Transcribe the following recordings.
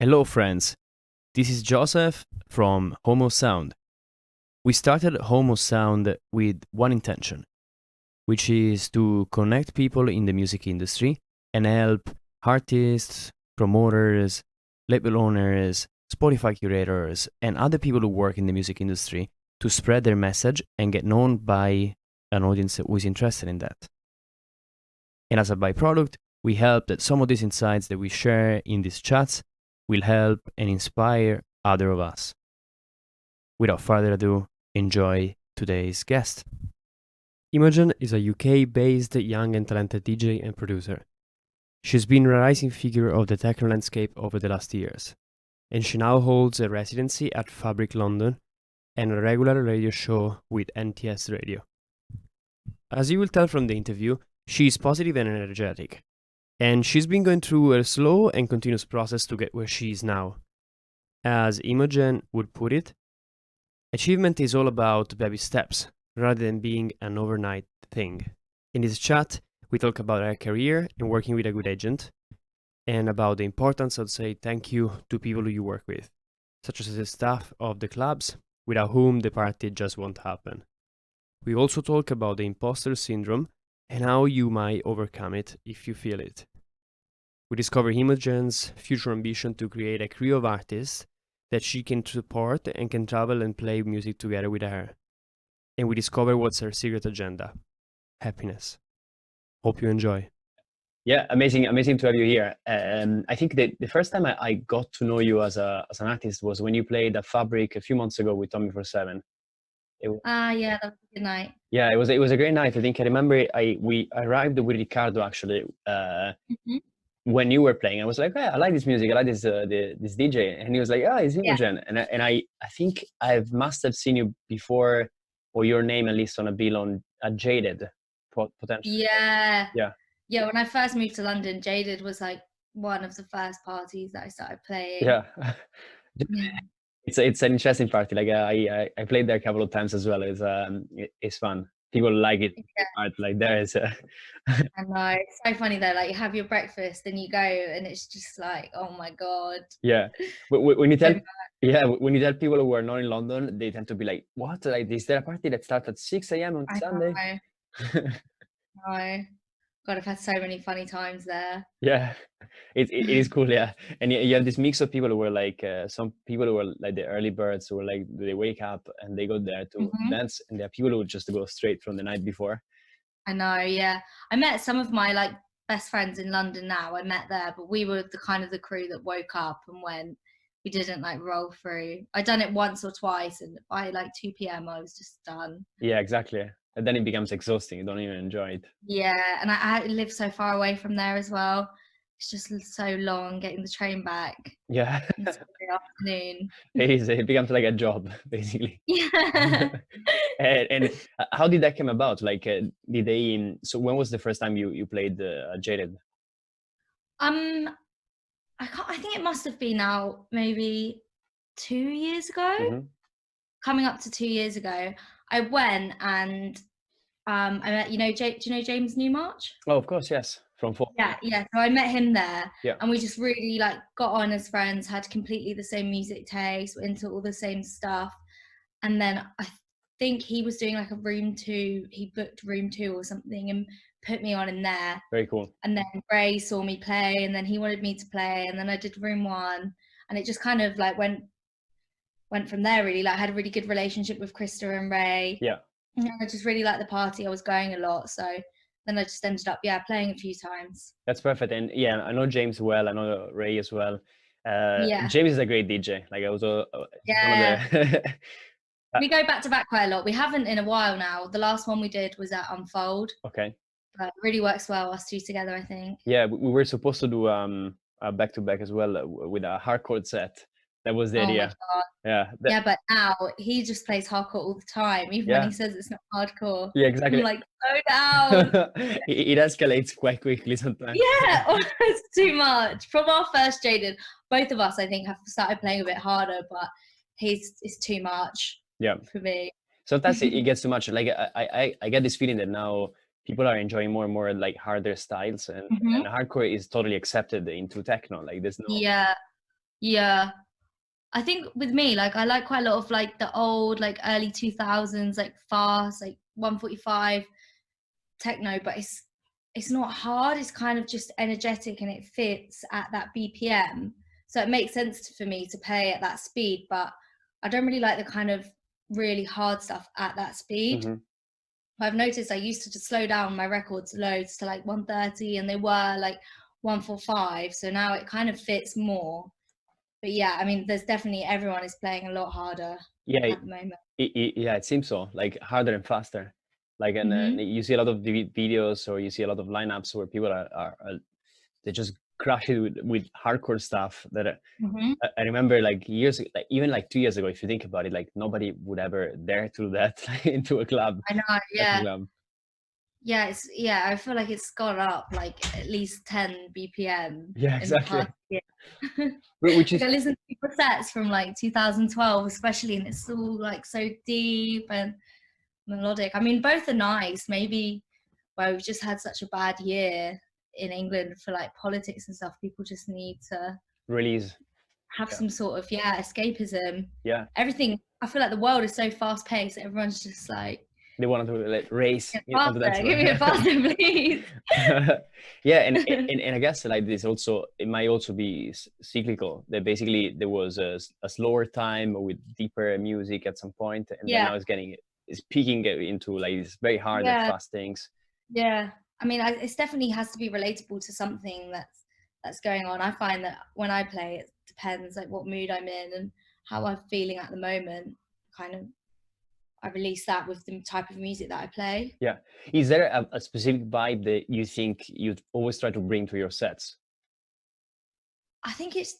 Hello, friends. This is Joseph from HoS Sound. We started HoS Sound with one intention, which is to connect people in the music industry and help artists, promoters, label owners, Spotify curators, and other people who work in the music industry to spread their message and get known by an audience who is interested in that. And as a byproduct, we hope that some of these insights that we share in these chats will help and inspire other of us. Without further ado, enjoy today's guest. Imogen is a UK-based young and talented DJ and producer. She's been a rising figure of the techno landscape over the last years, and she now holds a residency at Fabric London and a regular radio show with NTS Radio. As you will tell from the interview, she is positive and energetic, and she's been going through a slow and continuous process to get where she is now. As Imogen would put it, achievement is all about baby steps, rather than being an overnight thing. In this chat, we talk about her career and working with a good agent, and about the importance of saying thank you to people who you work with, such as the staff of the clubs, without whom the party just won't happen. We also talk about the imposter syndrome and how you might overcome it if you feel it. We discover Imogen's future ambition to create a crew of artists that she can support and can travel and play music together with her. And we discover what's her secret agenda: happiness. Hope you enjoy. Yeah, amazing to have you here. I think the first time I got to know you as an artist was when you played at Fabric a few months ago with Tommy 47. Yeah, that was a good night. Yeah, it was a great night. I think I remember we arrived with Ricardo actually when you were playing. I was like, I like this music. I like this this DJ, and he was like, it's Imogen. Yeah. And I think I must have seen you before, or your name at least on a bill on Jaded potentially. Yeah. Yeah. Yeah, when I first moved to London, Jaded was like one of the first parties that I started playing. Yeah. Yeah. It's an interesting party. Like I played there a couple of times as well. It's fun. People like it. Yeah. Like there is. I know. It's so funny though. Like you have your breakfast and you go, and it's just like, oh my god. Yeah. When you tell when you tell people who are not in London, they tend to be like, "What? Like is there a party that starts at 6 a.m. on Sunday?" No. God, I've had so many funny times there. Yeah, it is cool. Yeah, and you have this mix of people who were like some people who were like the early birds who were like they wake up and they go there to dance, and there are people who just go straight from the night before. I know. Yeah, I met some of my like best friends in London now. I met there, but we were the kind of the crew that woke up and went. We didn't like roll through. I'd done it once or twice, and by like 2 p.m. I was just done. Yeah, exactly. And then it becomes exhausting. You don't even enjoy it. Yeah, and I live so far away from there as well. It's just so long getting the train back. Yeah. It's the afternoon. It becomes like a job, basically. Yeah. And how did that come about? Like, did they? So when was the first time you played Jaded? I think it must have been now maybe 2 years ago. Coming up to 2 years ago, I went and I met, do you know James Newmarch? Oh, of course, yes. From Fall. Yeah. So I met him there, Yeah. and we just really like got on as friends, had completely the same music taste, were into all the same stuff. And then I think he was doing like he booked room 2 or something and put me on in there. Very cool. And then Ray saw me play, and then he wanted me to play, and then I did room 1, and it just kind of like went from there really. Like I had a really good relationship with Krista and Ray. Yeah. And I just really liked the party. I was going a lot, so then I just ended up playing a few times. That's perfect. And yeah, I know James well. I know Ray as well. Yeah. James is a great DJ. Like I was one of the we go back to back quite a lot. We haven't in a while now. The last one we did was at Unfold. Okay. But it really works well, us two together, I think. Yeah, we were supposed to do a back to back as well with a hardcore set. That was the idea. My God. Yeah. But now he just plays hardcore all the time, even when he says it's not hardcore. Yeah, exactly. I'm like, slow down. It escalates quite quickly sometimes. Yeah, it's too much. From our first Jaded, both of us, I think, have started playing a bit harder, but it's too much. Yeah. For me. Sometimes it gets too much. Like I get this feeling that now people are enjoying more and more like harder styles, and hardcore is totally accepted into techno. Like there's no. Yeah. I think with me, like I like quite a lot of like the old, like early 2000s, like fast, like 145 techno, but it's not hard. It's kind of just energetic and it fits at that BPM. So it makes sense for me to play at that speed, but I don't really like the kind of really hard stuff at that speed. I've noticed I used to just slow down my records loads to like 130 and they were like 145. So now it kind of fits more. But yeah, I mean, there's definitely everyone is playing a lot harder Yeah, at the moment. yeah, it seems so. Like harder and faster. Like, and Mhm. you see a lot of videos, or you see a lot of lineups where people are they just crush it with hardcore stuff that Mhm. I remember like years, like even like 2 years ago, if you think about it, like nobody would ever dare to do that into a club. I know, Techno yeah. club. Yeah, I feel like it's gone up like at least 10 BPM Yeah, in the past exactly. year. Which Like is I listened to cassettes from like 2012 especially, and it's all like so deep and melodic. I mean, both are nice. Maybe where we've just had such a bad year in England for like politics and stuff, people just need to release. have Yeah. some sort of escapism. Yeah. Everything, I feel like the world is so fast paced, everyone's just like, They wanted to like race on the dance faster, give me a floor. faster please. Yeah, and I guess like this also, it might also be cyclical. That basically there was a slower time with deeper music at some point, and then Yeah, now it's peaking into like these very hard and yeah, fast things. yeah. I mean, it definitely has to be relatable to something that's going on. I find that when I play, it depends like what mood I'm in and how I'm feeling at the moment. Kind of, I release that with the type of music that I play. Yeah. Is there a specific vibe that you think you'd always try to bring to your sets? I think it's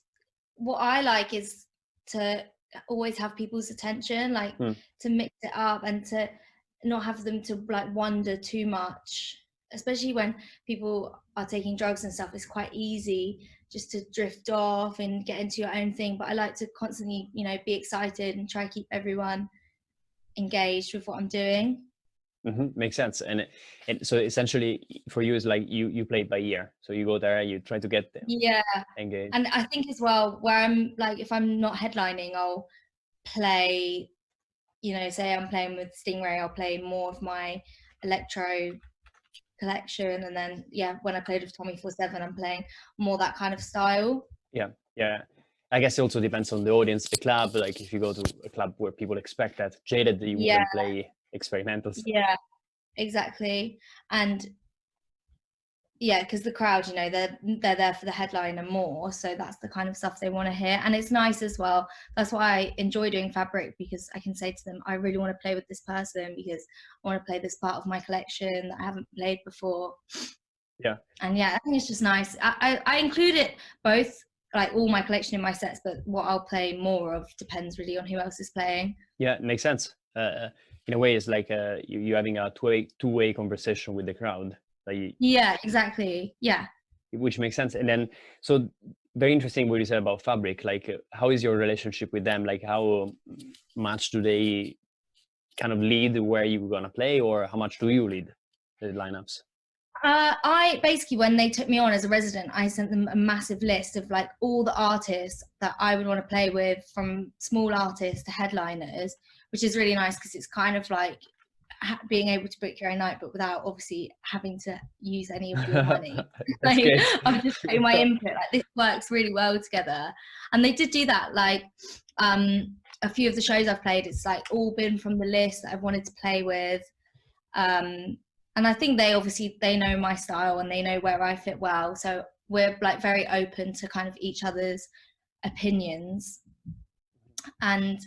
what I like is to always have people's attention, like to mix it up and to not have them to like wonder too much, especially when people are taking drugs and stuff. It's quite easy just to drift off and get into your own thing, but I like to constantly, be excited and try to keep everyone engaged with what I'm doing. Makes sense. And so essentially for you is like you play it by ear. So you go there, you try to get them Yeah, engaged. and I think as well, where I'm like, if I'm not headlining, I'll play, say I'm playing with Stingray, I'll play more of my electro collection, and then when I played with Tommy 47, I'm playing more that kind of style. Yeah. I guess it also depends on the audience, the club. Like if you go to a club where people expect that jaded, you wouldn't play experimental stuff. Yeah, exactly. And because the crowd, they're there for the headliner more, so that's the kind of stuff they want to hear, and it's nice as well. That's why I enjoy doing Fabric, because I can say to them, I really want to play with this person because I want to play this part of my collection that I haven't played before. Yeah. And I think it's just nice. I include it both, like all my collection in my sets, but what I'll play more of depends really on who else is playing. Yeah, it makes sense. In a way, it's like you having a two-way conversation with the crowd. Like, Yeah, exactly. Yeah. which makes sense. And then, so very interesting what you said about Fabric. Like, how is your relationship with them? Like, how much do they kind of lead where you're gonna play, or how much do you lead the lineups? I basically, when they took me on as a resident, I sent them a massive list of like all the artists that I would want to play with, from small artists to headliners, which is really nice because it's kind of like being able to book your own night, but without obviously having to use any of your money. That's Like, great. I'm just putting my input. Like, this works really well together, and they did do that. Like, a few of the shows I've played, it's like all been from the list that I've wanted to play with. And I think they know my style and they know where I fit well. So we're like very open to kind of each other's opinions. And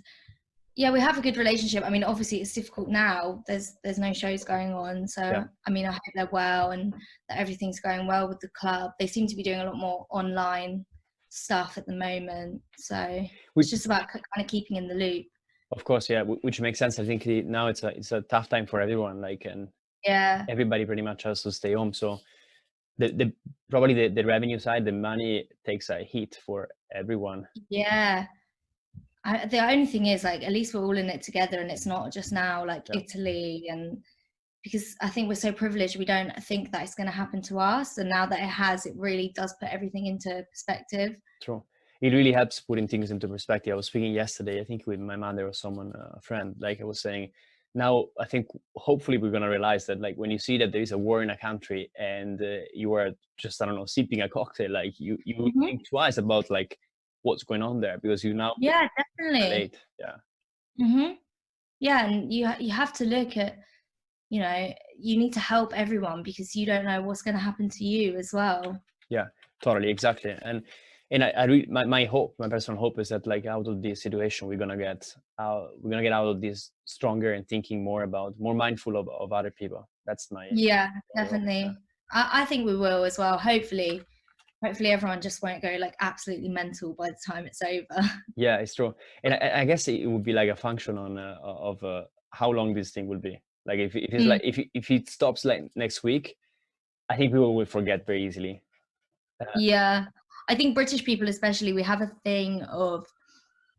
we have a good relationship. I mean, obviously it's difficult now. There's no shows going on. So I mean, I hope they're well and that everything's going well with the club. They seem to be doing a lot more online stuff at the moment. So it's just about kind of keeping in the loop. Of course, yeah, which makes sense. I think now it's a tough time for everyone. Like, and everybody pretty much has to stay home. So the probably the revenue side, the money takes a hit for everyone. Yeah. The only thing is, like, at least we're all in it together, and it's not just now like Italy, and because I think we're so privileged, we don't think that it's going to happen to us, and now that it has, it really does put everything into perspective. True. it really helps putting things into perspective. I was speaking yesterday, I think with my mother or someone, a friend, like I was saying, now I think hopefully we're going to realize that like when you see that there is a war in a country and you are just, I don't know, sipping a cocktail, like you Mhm. think twice about like what's going on there, because you now Yeah, definitely. relate. Yeah. Yeah, and you have to look at, you know, you need to help everyone because you don't know what's going to happen to you as well. Yeah, totally, exactly. And my hope, my personal hope is that like out of this situation we're gonna get out of this stronger and thinking more mindful of other people. That's my Yeah, hope. definitely. I think we will as well. Hopefully everyone just won't go like absolutely mental by the time it's over. Yeah, it's true. And I guess it would be like a function on of how long this thing will be. Like if it's Mm. like if it stops like next week, I think people will forget very easily. Yeah, I think British people especially, we have a thing of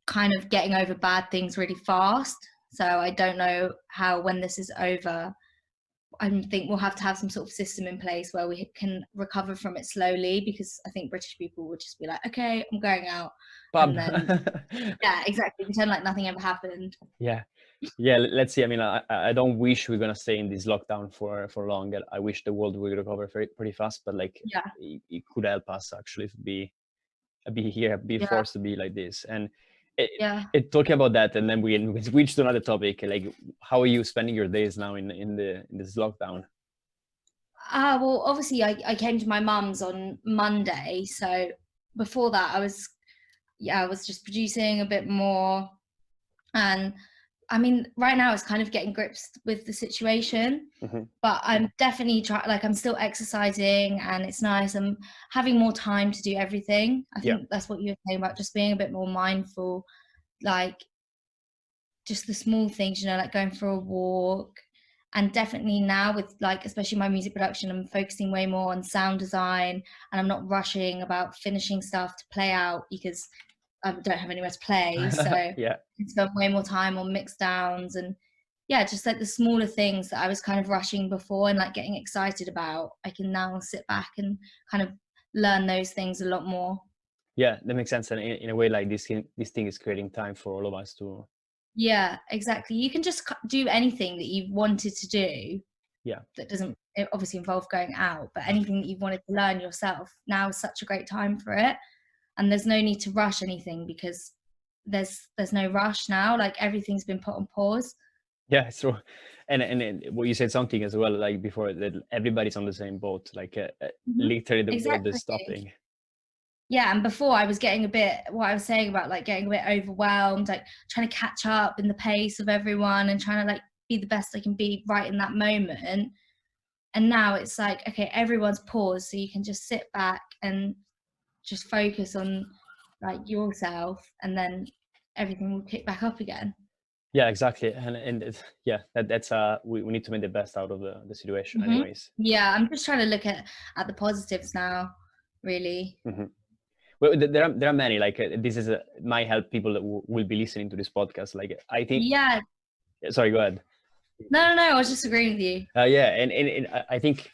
kind of getting over bad things really fast. So I don't know how, when this is over, I think we'll have to have some sort of system in place where we can recover from it slowly, because I think British people would just be like, okay, I'm going out. Pub. And then, yeah, exactly. Pretend like nothing ever happened. Yeah. Yeah, let's see. I mean, I don't wish we're gonna stay in this lockdown for long. I wish the world would recover pretty fast, but like Yeah. it could help us actually to be here, be Yeah. forced to be like this. And Yeah. talking about that, and then we switch to another topic. Like, how are you spending your days now in this lockdown? Well, obviously I came to my mum's on Monday. So before that I was just producing a bit more. And I mean, right now it's kind of getting grips with the situation. Mm-hmm. But I'm definitely I'm still exercising and it's nice. I'm having more time to do everything. I think that's what you were saying about just being a bit more mindful, like just the small things, you know, like going for a walk. And definitely now with like, especially my music production, I'm focusing way more on sound design, and I'm not rushing about finishing stuff to play out because I don't have anywhere to play. So Yeah. I spend way more time on mix downs and yeah, just like the smaller things that I was kind of rushing before and like getting excited about, I can now sit back and kind of learn those things a lot more. Yeah, that makes sense. And in a way, like this thing is creating time for all of us to. Yeah, exactly. You can just do anything that you've wanted to do. Yeah. That doesn't obviously involve going out, but anything that you've wanted to learn yourself, now is such a great time for it. And there's no need to rush anything because there's no rush now. Like everything's been put on pause. Yeah, it's true. And what you said something as well, like before, that everybody's on the same boat. Like literally the world Exactly. is stopping. Yeah, and before I was getting a bit, what I was saying about like getting a bit overwhelmed, like trying to catch up in the pace of everyone and trying to like be the best I can be right in that moment. And now it's like, okay, everyone's paused, so you can just sit back and just focus on like yourself, and then everything will pick back up again. Yeah, exactly. And that's we need to make the best out of the situation, anyways. Yeah, I'm just trying to look at the positives now, really. Well, there are many. Like this is might help people that will be listening to this podcast. Like I think. Yeah. Sorry, go ahead. No, I was just agreeing with you. Yeah, and I think,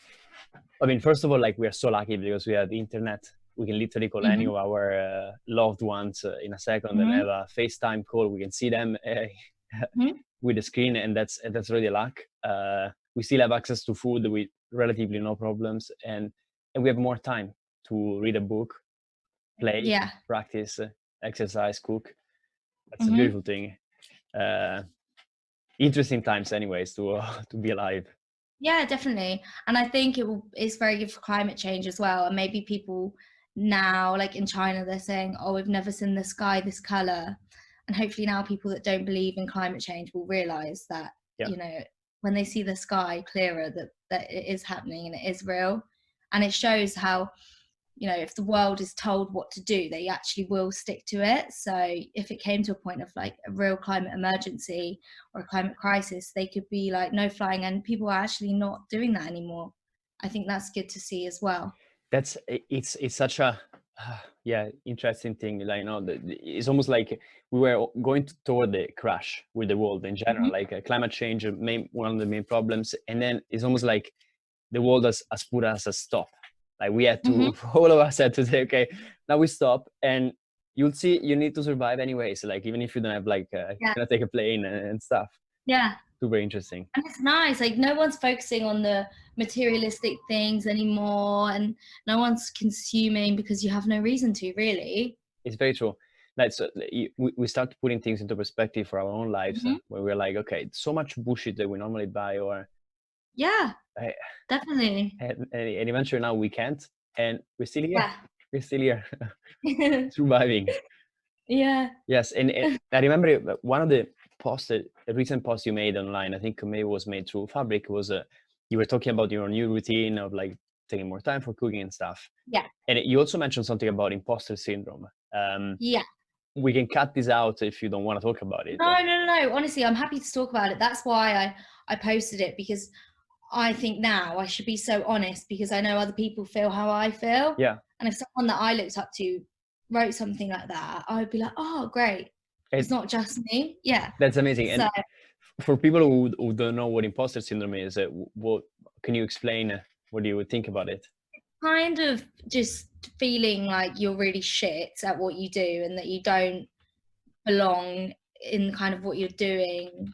I mean, first of all, like we are so lucky because we have the internet. We can literally call any of our loved ones in a second and have a FaceTime call. We can see them with the screen, and that's really a luck. We still have access to food with relatively no problems, and we have more time to read a book, play, practice, exercise, cook. That's a beautiful thing. Interesting times, anyways, to be alive. Yeah, definitely. And I think it's very good for climate change as well. And maybe people now, like in China, they're saying, oh, we've never seen the sky this color. And hopefully now people that don't believe in climate change will realize that, you know, when they see the sky clearer, that it is happening and it is real. And it shows how, you know, if the world is told what to do, they actually will stick to it. So if it came to a point of like a real climate emergency or a climate crisis, they could be like no flying, and people are actually not doing that anymore. I think that's good to see as well. It's such a interesting thing. Like, you know, it's almost like we were going toward the crash with the world in general. Like climate change, one of the main problems, and then it's almost like the world has put us a stop. Like we had to, all of us had to say, okay, now we stop. And you'll see you need to survive anyways. Like even if you don't have like Yeah. gonna take a plane and stuff. Yeah. Super interesting. And it's nice, like no one's focusing on the materialistic things anymore, and no one's consuming because you have no reason to, really. It's very true. That's we start putting things into perspective for our own lives, Mhm. where we're like, okay, so much bullshit that we normally buy, or Yeah, uh, definitely. and eventually now we can't, and we're still here. Yeah. We're still here, surviving. Yeah. Yes, and I remember one of the posts, a recent post you made online, I think maybe was made through Fabric, was you were talking about your new routine of like taking more time for cooking and stuff. Yeah. And you also mentioned something about imposter syndrome. Yeah. We can cut this out if you don't want to talk about it. No. Honestly, I'm happy to talk about it. That's why I posted it, because I think now I should be so honest, because I know other people feel how I feel. Yeah. And if someone that I looked up to wrote something like that, I would be like, oh, great. It's not just me. Yeah. That's amazing. So, And for people who don't know what imposter syndrome is, what can you explain? What do you think about it? kind of just feeling like you're really shit at what you do and that you don't belong in kind of what you're doing.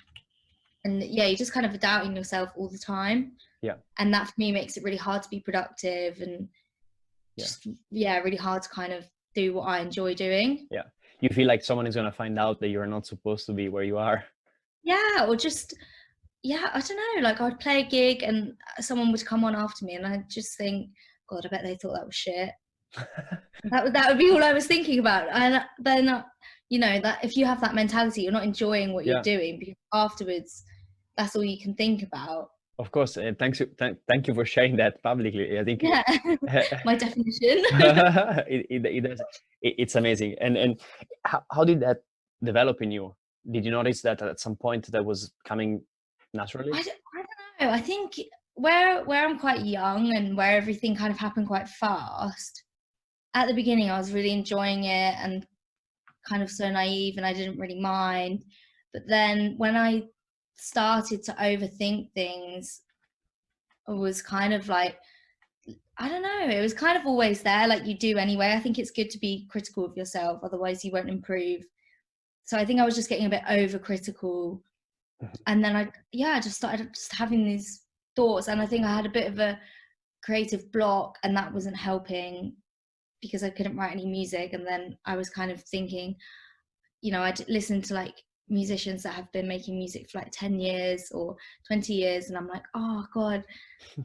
And yeah, you're just kind of doubting yourself all the time. Yeah. And that for me makes it really hard to be productive, and just really hard to kind of do what I enjoy doing. Yeah. You feel like someone is going to find out that you're not supposed to be where you are. Yeah, or just I don't know, like I'd play a gig and someone would come on after me and I'd just think, God, I bet they thought that was shit. that would be all I was thinking about. And then that if you have that mentality, you're not enjoying what you're doing, because afterwards that's all you can think about. Of course, and thank you for sharing that publicly. I think my definition. it does. It's amazing. And how did that develop in you? Did you notice that at some point that was coming naturally? I don't know. I think where I'm quite young and where everything kind of happened quite fast, at the beginning I was really enjoying it and kind of so naive, and I didn't really mind. But then when I started to overthink things, it was kind of like, I don't know, it was kind of always there, like you do anyway. I think it's good to be critical of yourself, otherwise you won't improve. So I think I was just getting a bit overcritical, and then I just started just having these thoughts, and I think I had a bit of a creative block, and that wasn't helping because I couldn't write any music. And then I was kind of thinking, I'd listen to like musicians that have been making music for like 10 years or 20 years, and I'm like, oh God,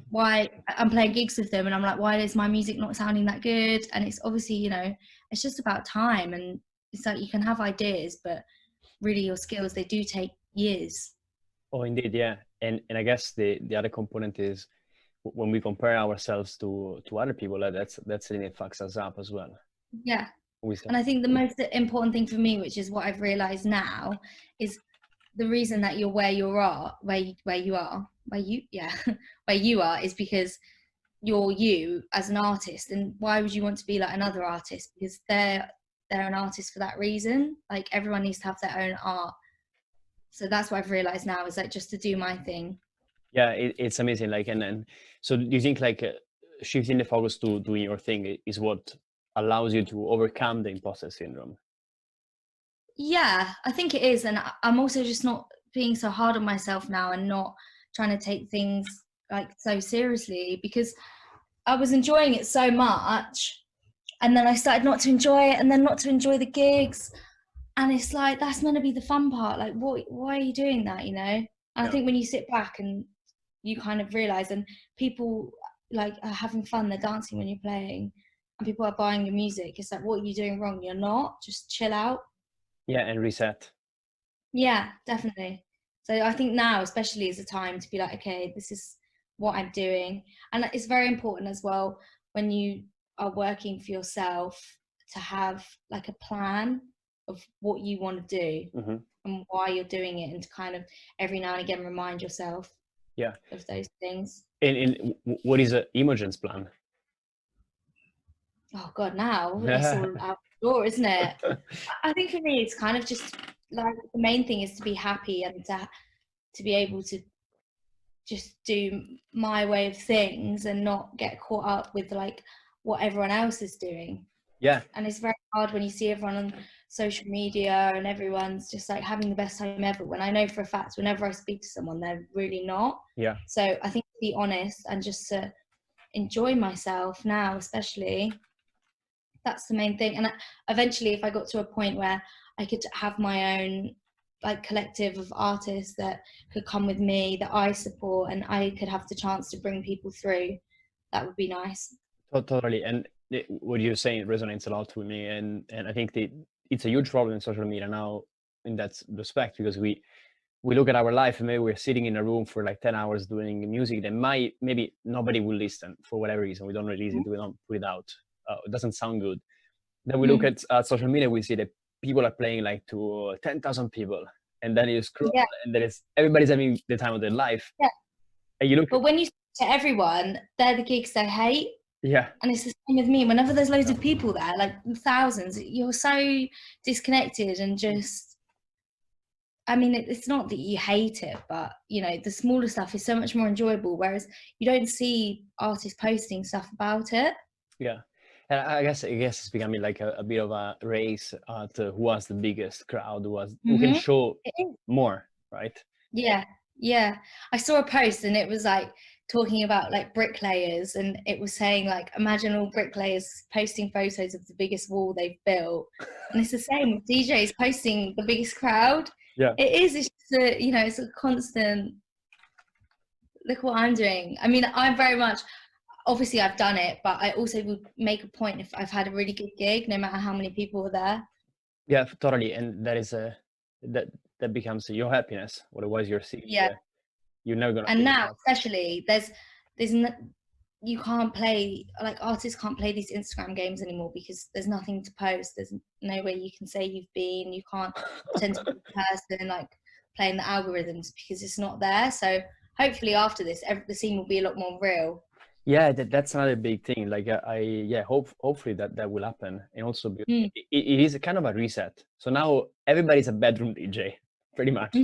why? I'm playing gigs with them and I'm like, why is my music not sounding that good? And it's obviously, it's just about time, and it's like you can have ideas, but really your skills, they do take years. Oh, indeed, yeah. And I guess the other component is when we compare ourselves to other people, that's the thing that fucks us up as well. Yeah. And I think the most important thing for me, which is what I've realized now, is the reason that you're where you are is because you're you as an artist. And why would you want to be like another artist? Because they're an artist for that reason. Like everyone needs to have their own art. So that's what I've realized now, is like just to do my thing. Yeah, it's amazing. Like, and so do you think like shifting the focus to doing your thing is what allows you to overcome the imposter syndrome? Yeah, I think it is. And I'm also just not being so hard on myself now, and not trying to take things like so seriously, because I was enjoying it so much, and then I started not to enjoy it, and then not to enjoy the gigs. And it's like, that's meant to be the fun part. Like, why are you doing that, And I think when you sit back and you kind of realize, and people like are having fun, they're dancing when you're playing, and people are buying your music, it's like, what are you doing wrong? You're not. Just chill out. Yeah, and reset. Yeah, definitely. So I think now especially is the time to be like, okay, this is what I'm doing. And it's very important as well, when you are working for yourself, to have like a plan of what you want to do and why you're doing it, and to kind of every now and again remind yourself of those things. And what is Imogen's plan? Oh God, now it's all out the door, isn't it? I think for me it's kind of just like, the main thing is to be happy, and to be able to just do my way of things and not get caught up with like what everyone else is doing. Yeah. And it's very hard when you see everyone on social media and everyone's just like having the best time ever, when I know for a fact whenever I speak to someone they're really not. Yeah. So I think to be honest and just to enjoy myself now, especially, that's the main thing. And eventually if I got to a point where I could have my own like collective of artists that could come with me, that I support, and I could have the chance to bring people through, that would be nice. Totally. And what you're saying resonates a lot with me. And I think it's a huge problem in social media now in that respect, because we look at our life and maybe we're sitting in a room for like 10 hours doing music that maybe nobody will listen for whatever reason. We don't release it, we don't put it out. It doesn't sound good. Then we look at social media, we see that people are playing like to 10,000 people. And then you scroll and then everybody's having the time of their life. Yeah. And you look But when you speak to everyone, they're the gigs they hate. Yeah. And it's the same with me. Whenever there's loads of people there, like thousands, you're so disconnected and just, I mean, it's not that you hate it, but you know, the smaller stuff is so much more enjoyable. Whereas you don't see artists posting stuff about it. Yeah. And I guess it's becoming like a bit of a race at who has the biggest crowd, who can show more, right? Yeah. I saw a post and it was like talking about like bricklayers, and it was saying like, imagine all bricklayers posting photos of the biggest wall they've built. And it's the same with DJs posting the biggest crowd. Yeah. It's just it's a constant, look what I'm doing. I mean, I'm very much, obviously I've done it, but I also would make a point if I've had a really good gig, no matter how many people were there. Yeah, totally. And that is that becomes your happiness. Otherwise you're sick. Yeah. You're never gonna. And now especially there's you can't play, like artists can't play these Instagram games anymore because there's nothing to post. There's no way you can say you've been, you can't pretend to be the person like playing the algorithms because it's not there. So hopefully after this, the scene will be a lot more real. Yeah, that's another big thing. Like hopefully that will happen. And also it is a kind of a reset. So now everybody's a bedroom DJ, pretty much.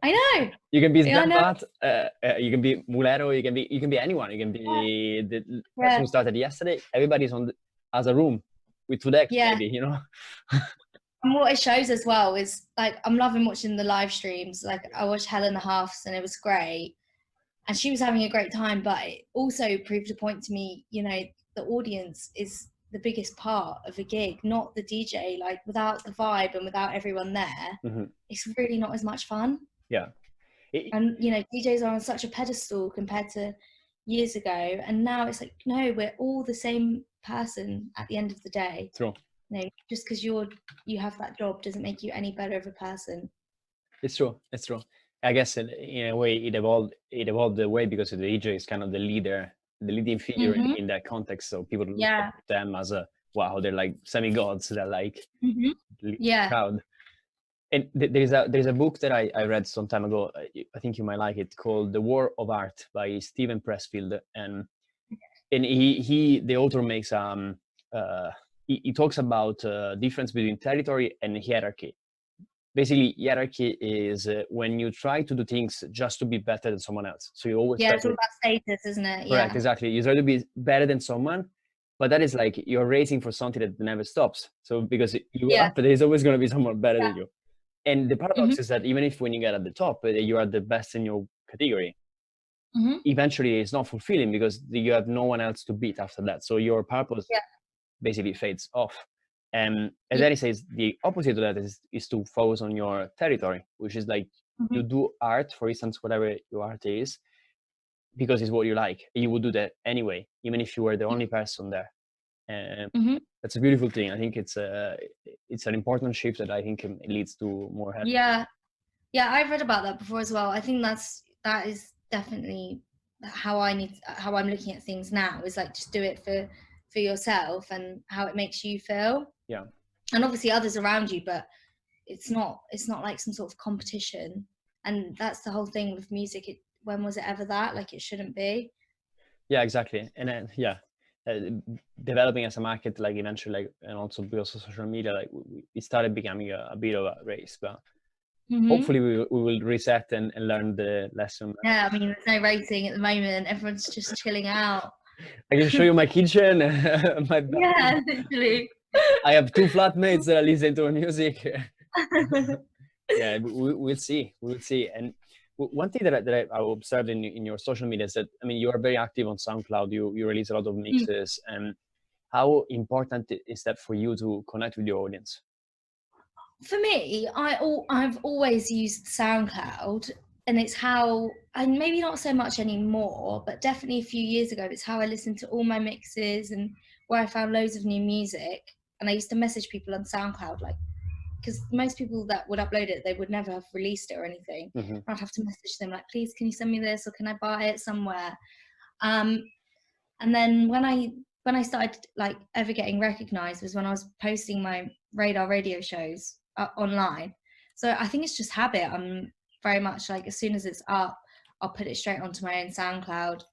I know. You can be Sgambat, you can be Mulero, you can be anyone. You can be the person who started yesterday. Everybody's as a room with 2 decks, maybe, you know. And what it shows as well is like, I'm loving watching the live streams. Like I watched Helena Huff's and it was great. And she was having a great time, but it also proved a point to me, you know, the audience is the biggest part of a gig, not the DJ. Like without the vibe and without everyone there, it's really not as much fun. Yeah. And, you know, DJs are on such a pedestal compared to years ago. And now it's like, no, we're all the same person at the end of the day. True. You know, just because you have that job doesn't make you any better of a person. It's true. I guess in a way it evolved the way because the DJ is kind of the leading figure in that context. So people look at them as wow, they're like semi-gods. They're like crowd. And there's a book that I read some time ago. I think you might like it, called The War of Art by Stephen Pressfield. And the author makes he talks about difference between territory and hierarchy. Basically, hierarchy is when you try to do things just to be better than someone else. So you always it's all about status, isn't it? Correct, exactly. You try to be better than someone, but that is like you're racing for something that never stops. So because you go up, there's always going to be someone better than you. And the paradox is that even if when you get at the top, you are the best in your category, eventually it's not fulfilling because you have no one else to beat after that. So your purpose basically fades off. And then he says the opposite of that is to focus on your territory, which is like you do art, for instance, whatever your art is, because it's what you like. You would do that anyway, even if you were the only person there. And that's a beautiful thing. I think it's an important shift that I think it leads to more happiness. Yeah, I've read about that before as well. I think that is definitely how I'm looking at things now, is like just do it for yourself and how it makes you feel. Yeah. And obviously others around you, but it's not like some sort of competition. And that's the whole thing with music. When was it ever that? Like it shouldn't be. Yeah, exactly. And then developing as a market, like eventually, like, and also because of social media, like it started becoming a bit of a race, but hopefully we will reset and learn the lesson. Yeah, I mean, there's no racing at the moment. Everyone's just chilling out. I can show you my kitchen, my Yeah, literally. I have 2 flatmates that listen to music. Yeah, we'll see. We'll see. And one thing that I observed in your social media is that, I mean, you are very active on SoundCloud. You release a lot of mixes. And how important is that for you to connect with your audience? For me, I've always used SoundCloud, and it's how, and maybe not so much anymore, but definitely a few years ago, it's how I listened to all my mixes and where I found loads of new music. And I used to message people on SoundCloud, like, because most people that would upload it, they would never have released it or anything. Mm-hmm. I'd have to message them like, please, can you send me this, or can I buy it somewhere? And then when I started like ever getting recognized was when I was posting my Radar radio shows online. So I think it's just habit. I'm very much like, as soon as it's up, I'll put it straight onto my own SoundCloud.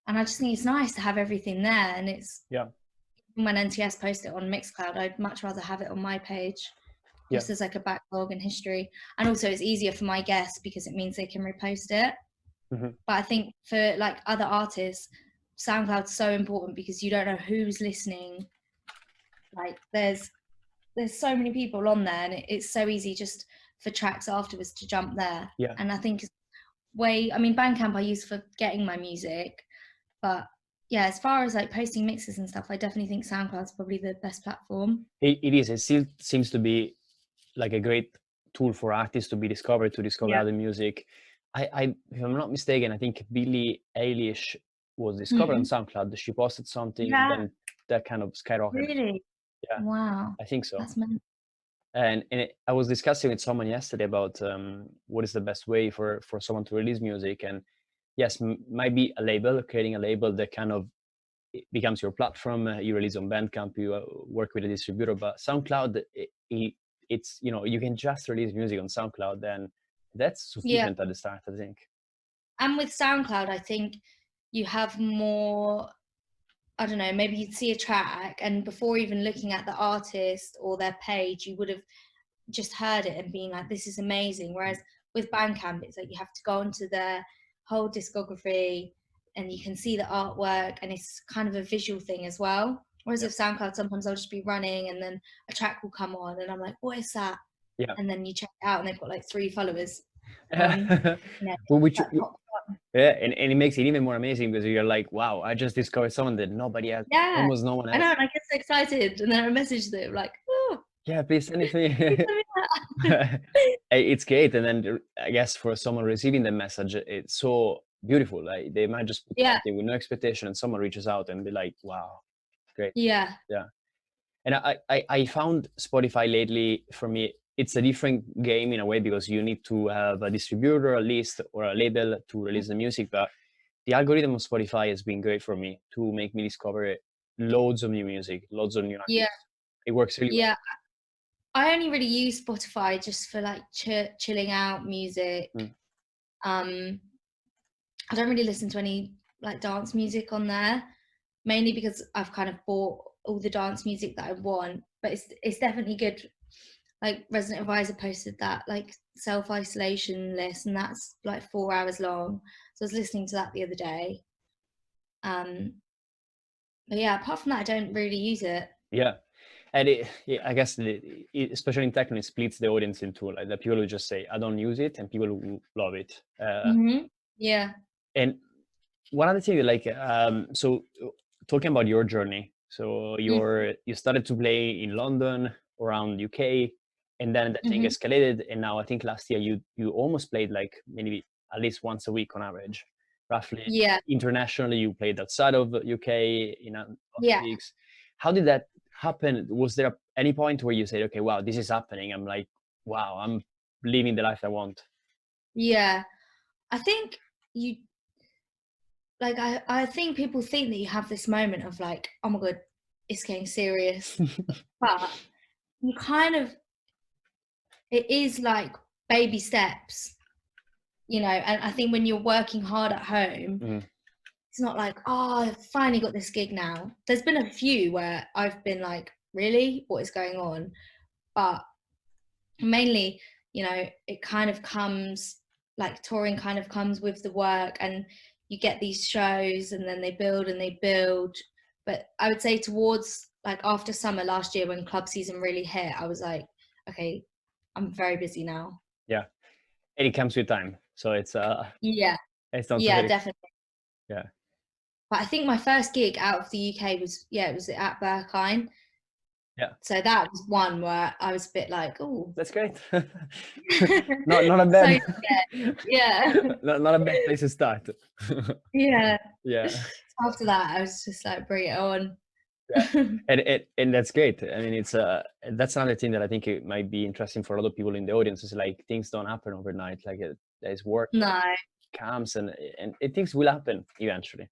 And I just think it's nice to have everything there. And it's, Yeah. when NTS post it on Mixcloud, I'd much rather have it on my page, just as like a backlog and history. And also it's easier for my guests because it means they can repost it. Mm-hmm. But I think for like other artists, SoundCloud's so important because you don't know who's listening. Like there's so many people on there, and it's so easy just for tracks afterwards to jump there. Yeah. And I think I mean, Bandcamp I use for getting my music, but yeah, as far as like posting mixes and stuff, I definitely think SoundCloud's probably the best platform. It is. It still seems to be like a great tool for artists to be discovered, to discover other music. If I'm not mistaken, I think Billie Eilish was discovered on SoundCloud. She posted something, and then that kind of skyrocketed. Really? Yeah. Wow. I think so. That's mental. And I was discussing with someone yesterday about what is the best way for someone to release music. And yes, might be a label, creating a label that kind of becomes your platform. You release on Bandcamp, you work with a distributor. But SoundCloud, it's, you know, you can just release music on SoundCloud, and that's sufficient at the start, I think. And with SoundCloud, I think you have more, I don't know, maybe you'd see a track and before even looking at the artist or their page, you would have just heard it and been like, this is amazing. Whereas with Bandcamp, it's like you have to go onto their whole discography and you can see the artwork, and it's kind of a visual thing as well. Whereas with SoundCloud, sometimes I'll just be running and then a track will come on and I'm like, what is that? Yeah. And then you check it out and they've got like 3 followers. Well, yeah, and it makes it even more amazing because you're like, wow, I just discovered someone that nobody else, almost no one else. I know, and I get so excited, and then I message them like, oh, yeah, please send it to me. It's great. And then I guess for someone receiving the message, it's so beautiful. Like they might just put something with no expectation, and someone reaches out and be like, wow, great. Yeah. And I found Spotify lately, for me, it's a different game in a way because you need to have a distributor, a list, or a label to release the music. But the algorithm of Spotify has been great for me to make me discover loads of new music, loads of new artists. It works really well. I only really use Spotify just for like chilling out music. I don't really listen to any like dance music on there, mainly because I've kind of bought all the dance music that I want. But it's definitely good. Like Resident Advisor posted that like self-isolation list, and that's like 4 hours long. So I was listening to that the other day. But yeah, apart from that, I don't really use it. Yeah. And I guess, especially in techno, it splits the audience into like the people who just say, I don't use it, and people who love it. Yeah. And one other thing, like, so talking about your journey, so you started to play in London, around UK, and then that thing escalated. And now I think last year you almost played like maybe at least once a week on average, roughly. Yeah. Internationally, you played outside of UK in weeks. How did that happen? Was there any point where you said, okay, wow, this is happening? I'm like, wow, I'm living the life I want. Yeah. I think I think people think that you have this moment of like, oh my God, it's getting serious. But you kind of, it is like baby steps, you know, and I think when you're working hard at home, it's not like, oh, I've finally got this gig now. There's been a few where I've been like, really? What is going on? But mainly, you know, it kind of comes, like touring kind of comes with the work, and you get these shows and then they build and they build. But I would say towards like after summer last year when club season really hit, I was like, okay, I'm very busy now. Yeah, and it comes with time, so it's Yeah, it's not yeah, very, definitely. yeah. But I think my first gig out of the UK was, yeah, it was at Berkheim. Yeah, So that was one where I was a bit like, oh, that's great. Not a so bad, yeah, not a bad place to start. yeah. Yeah. After that, I was just like, bring it on. Yeah, and that's great. I mean, it's that's another thing that I think it might be interesting for a lot of people in the audience. Is like things don't happen overnight. Like there's work No, comes and things will happen eventually.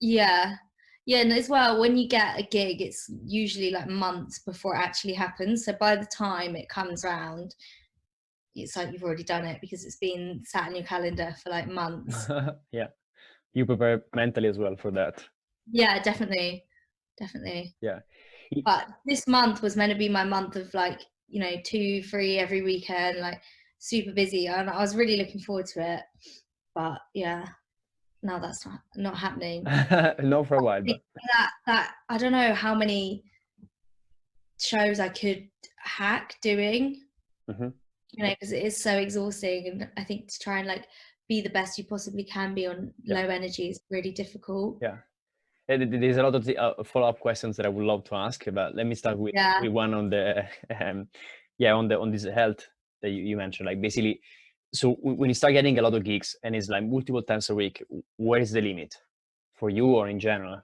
yeah, yeah, and as well, when you get a gig, it's usually like months before it actually happens. So by the time it comes round, it's like you've already done it because it's been sat in your calendar for like months. Yeah, you prepare mentally as well for that. Yeah, definitely, definitely. Yeah. But this month was meant to be my month of like, you know, 2, 3 every weekend, like super busy, and I was really looking forward to it. But yeah, no, that's not happening. Not for a while, but That I don't know how many shows I could hack doing, Mhm. you know, because it is so exhausting, and I think to try and like be the best you possibly can be on Yeah. low energy is really difficult. Yeah. There's a lot of follow-up questions that I would love to ask, but let me start with Yeah. one on the on this health that you mentioned. Like basically, so when you start getting a lot of gigs and it's like multiple times a week, where is the limit for you or in general?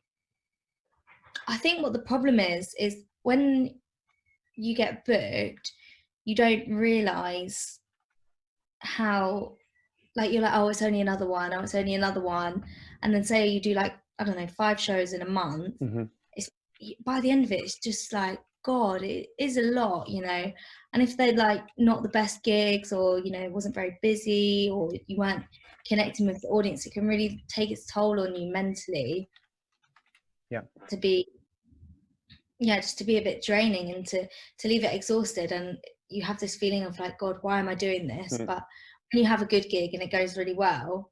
I think what the problem is when you get booked, you don't realize how, like, you're like, oh, it's only another one, oh, it's only another one, and then say you do like, I don't know, 5 shows in a month. Mm-hmm. It's by the end of it, it's just like, God, it is a lot, you know. And if they're like not the best gigs, or you know, it wasn't very busy, or you weren't connecting with the audience, it can really take its toll on you mentally. Yeah. To be, yeah, just to be a bit draining and to leave it exhausted, and you have this feeling of like, God, why am I doing this? Mm. But when you have a good gig and it goes really well,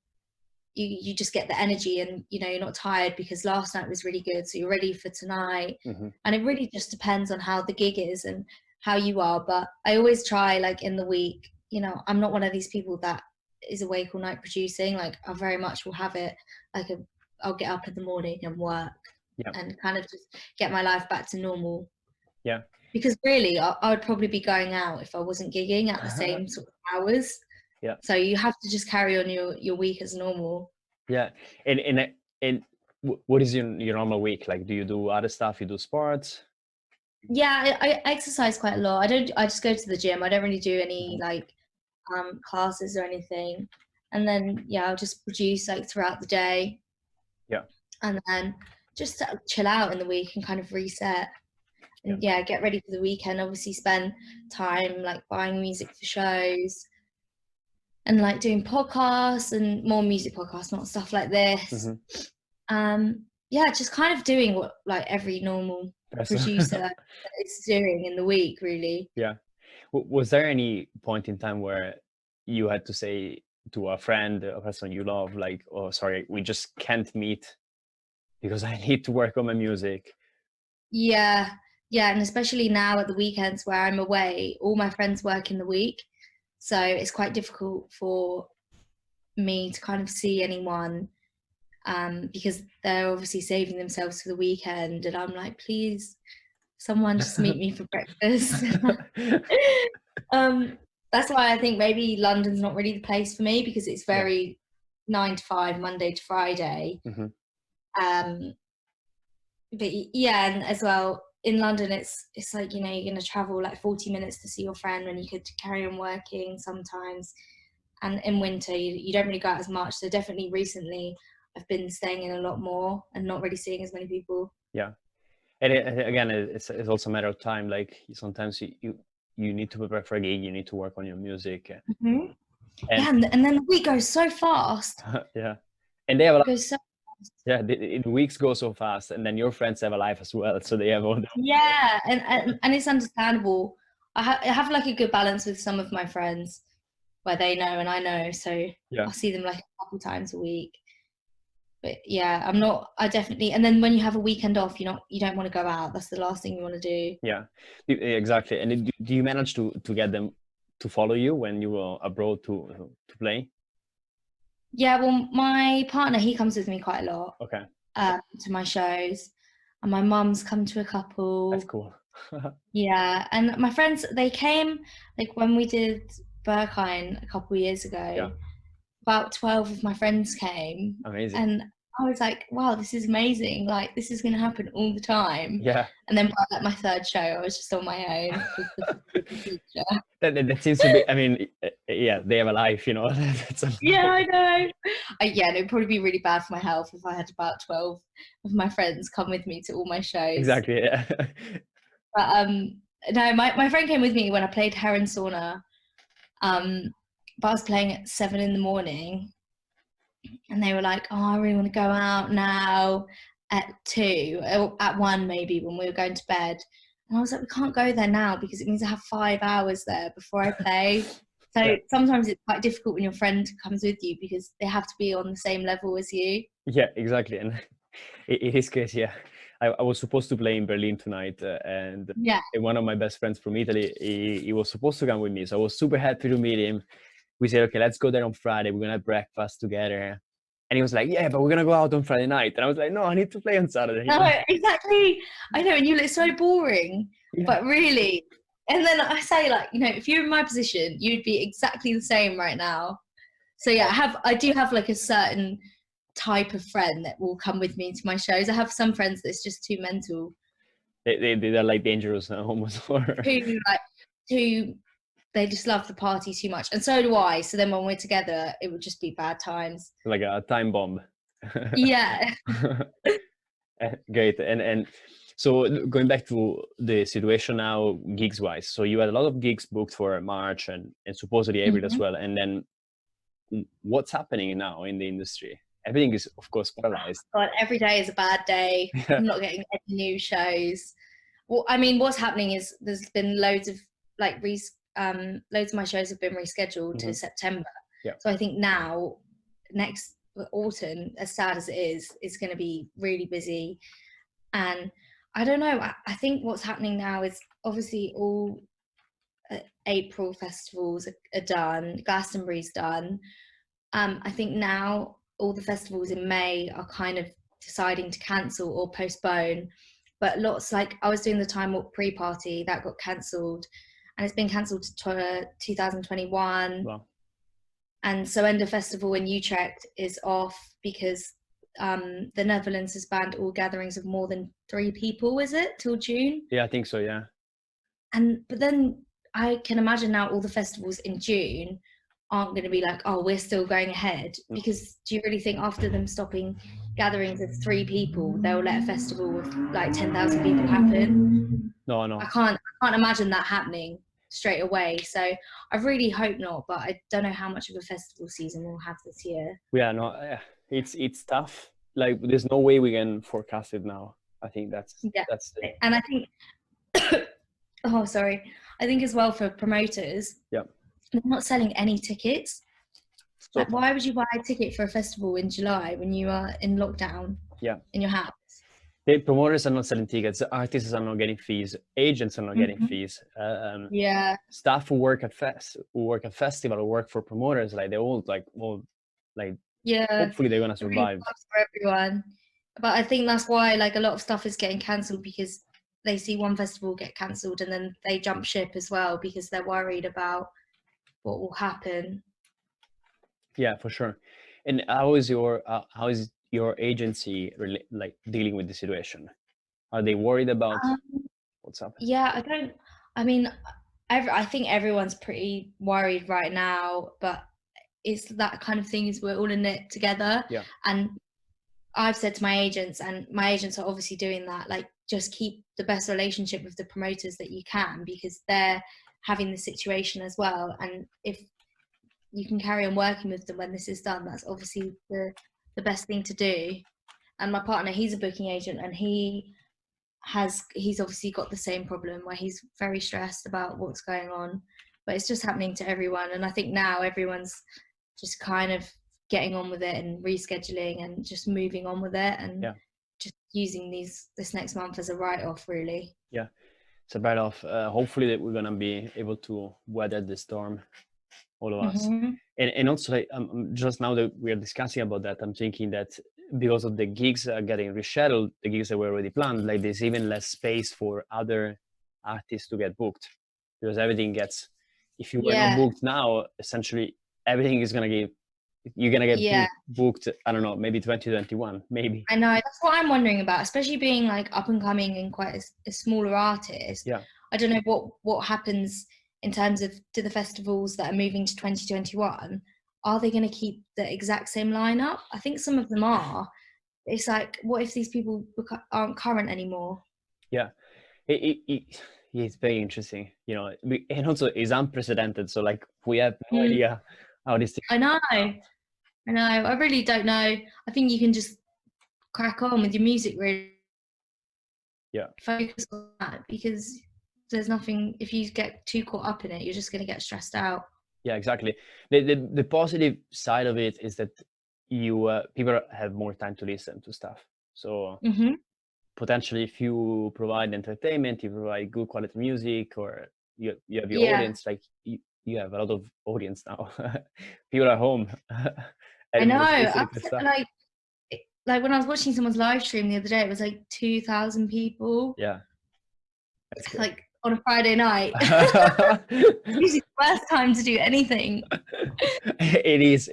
you just get the energy, and you know, you're not tired because last night was really good, so you're ready for tonight. Mm-hmm. And it really just depends on how the gig is and how you are. But I always try, like in the week, you know, I'm not one of these people that is awake all night producing. Like I very much will have it like I'll get up in the morning and work. Yeah. And kind of just get my life back to normal. Yeah. Because really, I would probably be going out if I wasn't gigging at the same sort of hours. Yeah. So you have to just carry on your week as normal. Yeah. And what is your normal week? Like, do you do other stuff? You do sports? Yeah, I exercise quite a lot. I just go to the gym. I don't really do any like classes or anything. And then yeah, I'll just produce like throughout the day. Yeah. And then just chill out in the week and kind of reset. And yeah, get ready for the weekend. Obviously spend time like buying music for shows and like doing podcasts and more music podcasts, not stuff like this. Mm-hmm. Yeah, just kind of doing what like every normal producer is doing in the week, really. Yeah. Was there any point in time where you had to say to a friend, a person you love, like, oh, sorry, we just can't meet because I need to work on my music? Yeah, and especially now at the weekends where I'm away, all my friends work in the week, so it's quite difficult for me to kind of see anyone, because they're obviously saving themselves for the weekend, and I'm like, please, someone just meet me for breakfast. That's why I think maybe London's not really the place for me, because it's very 9 to 5, Monday to Friday. Mm-hmm. But yeah, and as well in London, it's like, you know, you're going to travel like 40 minutes to see your friend when you could carry on working sometimes. And in winter, you don't really go out as much. So definitely recently, I've been staying in a lot more and not really seeing as many people. Yeah. And again, it's also a matter of time. Like sometimes you need to prepare for a gig, you need to work on your music. Mm-hmm. And, yeah, and then the week goes so fast. Yeah. And they have a lot. Goes so Yeah, the weeks go so fast, and then your friends have a life as well, so they have all the. Yeah, and it's understandable. I have like a good balance with some of my friends where they know and I know, so Yeah. I'll see them like a couple times a week. But yeah, I definitely, and then when you have a weekend off, you don't want to go out. That's the last thing you want to do. Yeah, exactly. And do you manage to get them to follow you when you were abroad to play? Yeah, well, my partner, he comes with me quite a lot Okay, to my shows, and my mum's come to a couple. that's cool. Yeah, and my friends, they came like when we did Berkheim a couple of years ago. Yeah. About 12 of my friends came, Amazing. and I was like, wow, this is amazing. Like, this is going to happen all the time. Yeah. And then by like my third show, I was just on my own with the teacher. That seems to be, I mean, yeah, they have a life, you know. Yeah, I know. Yeah, it'd probably be really bad for my health if I had about 12 of my friends come with me to all my shows. Exactly, yeah. But no, my friend came with me when I played Heron Sauna. But I was playing at 7 in the morning, and they were like, oh, I really want to go out now at 2, or at 1 maybe, when we were going to bed. And I was like, we can't go there now because it means I have 5 hours there before I play. So Yeah. sometimes it's quite difficult when your friend comes with you because they have to be on the same level as you. Yeah, exactly. And in his case, yeah, I was supposed to play in Berlin tonight, and Yeah. one of my best friends from Italy, he was supposed to come with me. So I was super happy to meet him. We said, okay, let's go there on Friday. We're going to have breakfast together. And he was like, yeah, but we're going to go out on Friday night. And I was like, no, I need to play on Saturday. No, exactly. I know, and you look so boring, Yeah. but really. And then I say, like, you know, if you're in my position, you'd be exactly the same right now. So yeah, I do have like a certain type of friend that will come with me to my shows. I have some friends that's just too mental. They're like dangerous almost. They just love the party too much, and so do I. So then when we're together, it would just be bad times. Like a time bomb. Yeah. Great. And so going back to the situation now, gigs wise, so you had a lot of gigs booked for March and supposedly April as well. And then what's happening now in the industry? Everything is, of course, paralyzed. God, every day is a bad day. Yeah. I'm not getting any new shows. Well, I mean, what's happening is there's been loads of loads of my shows have been rescheduled to September. Yeah. So I think now, next autumn, as sad as it is going to be really busy. And I don't know, I think what's happening now is obviously all April festivals are done, Glastonbury's done. I think now all the festivals in May are kind of deciding to cancel or postpone. But lots, like I was doing the Time Walk pre-party, that got cancelled, and it's been cancelled to 2021. Wow. And so Ender Festival in Utrecht is off because the Netherlands has banned all gatherings of more than 3 people, is it, till June? Yeah, I think so, yeah. But then I can imagine now all the festivals in June aren't going to be like, oh, we're still going ahead, because do you really think after them stopping gatherings of 3 people, they'll let a festival with like 10,000 people happen? No. I can't imagine that happening straight away. So I really hope not, but I don't know how much of a festival season we'll have this year. Yeah, no, it's tough. Like, there's no way we can forecast it now. I think that's and I think oh, sorry. I think as well for promoters, yeah, they're not selling any tickets. So like, why would you buy a ticket for a festival in July when you are in lockdown? Yeah, in your house. The promoters are not selling tickets. Artists are not getting fees. Agents are not getting fees. Yeah. Staff who work at festival or work for promoters, like they're all yeah. Hopefully they're gonna survive. For everyone, but I think that's why like a lot of stuff is getting cancelled, because they see one festival get cancelled and then they jump ship as well because they're worried about what will happen. Yeah, for sure. And how is your agency dealing with the situation? Are they worried about what's happening? Yeah, I think everyone's pretty worried right now, but it's that kind of thing, is we're all in it together. Yeah. And I've said to my agents, and my agents are obviously doing that, like, just keep the best relationship with the promoters that you can, because they're having the situation as well. And if you can carry on working with them when this is done, that's obviously the best thing to do. And my partner, he's a booking agent, and he's obviously got the same problem where he's very stressed about what's going on, but it's just happening to everyone. And I think now everyone's just kind of getting on with it and rescheduling and just moving on with it, and Yeah. just using this next month as a write-off, really. Yeah, it's a write-off. Hopefully that we're gonna be able to weather the storm, all of us. Mhm. And also, like, just now that we are discussing about that, I'm thinking that because of the gigs are getting rescheduled, the gigs that were already planned, like there's even less space for other artists to get booked, because everything gets, if you were not Yeah. booked now, essentially everything is gonna get, you're gonna get Yeah. booked, I don't know, maybe 2021, maybe. I know, that's what I'm wondering about, especially being like up and coming and quite a smaller artist. Yeah. I don't know what happens in terms of, do the festivals that are moving to 2021, are they going to keep the exact same lineup? I think some of them are. It's like, what if these people aren't current anymore? Yeah, it's very interesting, you know, and also it's unprecedented. So like we have no idea how this thing. I know. I really don't know. I think you can just crack on with your music, really. Yeah. Focus on that, because there's nothing, if you get too caught up in it, you're just going to get stressed out. Yeah, exactly. The positive side of it is that you people have more time to listen to stuff. So potentially, if you provide entertainment, you provide good quality music, or you have your audience, like you have a lot of audience now. People are home. I know. Like when I was watching someone's live stream the other day, it was like 2,000 people. Yeah. That's great. Like on a Friday night. It's usually the worst time to do anything. It is.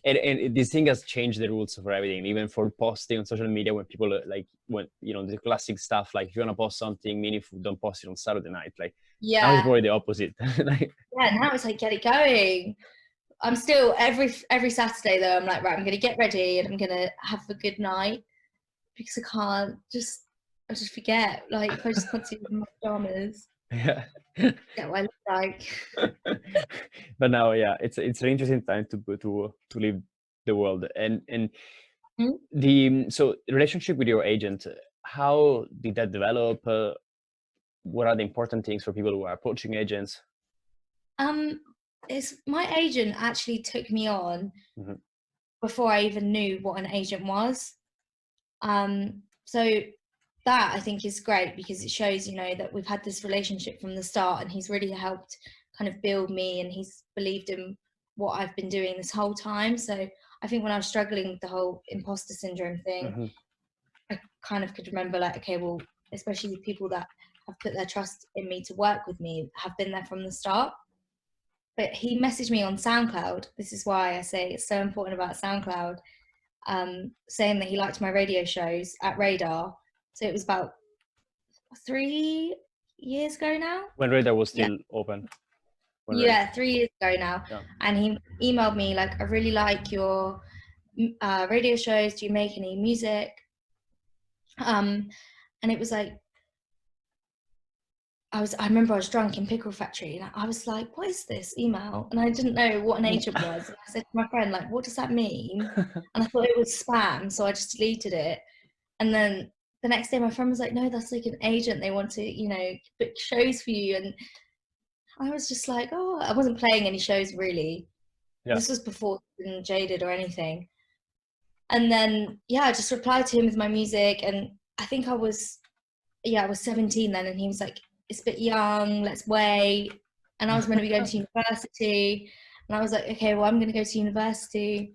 And this thing has changed the rules for everything, even for posting on social media. When people like, when you know, the classic stuff, like if you want to post something meaningful, don't post it on Saturday night. Like now it's probably the opposite. Like, yeah, now it's like, get it going. I'm still every Saturday though, I'm like, right, I'm gonna get ready and I'm gonna have a good night, because I just forget. Like if I just continue with my pajamas. Yeah. Get what I look like. But now, yeah, it's an interesting time to leave the world. And so relationship with your agent, how did that develop? What are the important things for people who are approaching agents? It's my agent actually took me on before I even knew what an agent was. So that I think is great, because it shows, you know, that we've had this relationship from the start, and he's really helped kind of build me, and he's believed in what I've been doing this whole time. So I think when I was struggling with the whole imposter syndrome thing, I kind of could remember, like, okay, well, especially the people that have put their trust in me to work with me have been there from the start. But he messaged me on SoundCloud. This is why I say it's so important about SoundCloud. Saying that he liked my radio shows at Radar. So it was about 3 years ago now. When Radar was still open. 3 years ago now. Yeah. And he emailed me like, I really like your radio shows. Do you make any music? And it was like, I remember I was drunk in Pickle Factory, and I was like, what is this email? And I didn't know what an agent was. And I said to my friend, like, what does that mean? And I thought it was spam, so I just deleted it. And then the next day my friend was like, no, that's like an agent. They want to, you know, book shows for you. And I was just like, oh, I wasn't playing any shows really. Yeah. This was before Jaded or anything. And then, yeah, I just replied to him with my music. And I think I was 17 then. And he was like, it's a bit young, let's wait. And I was meant to be going to university. And I was like, okay, well, I'm going to go to university.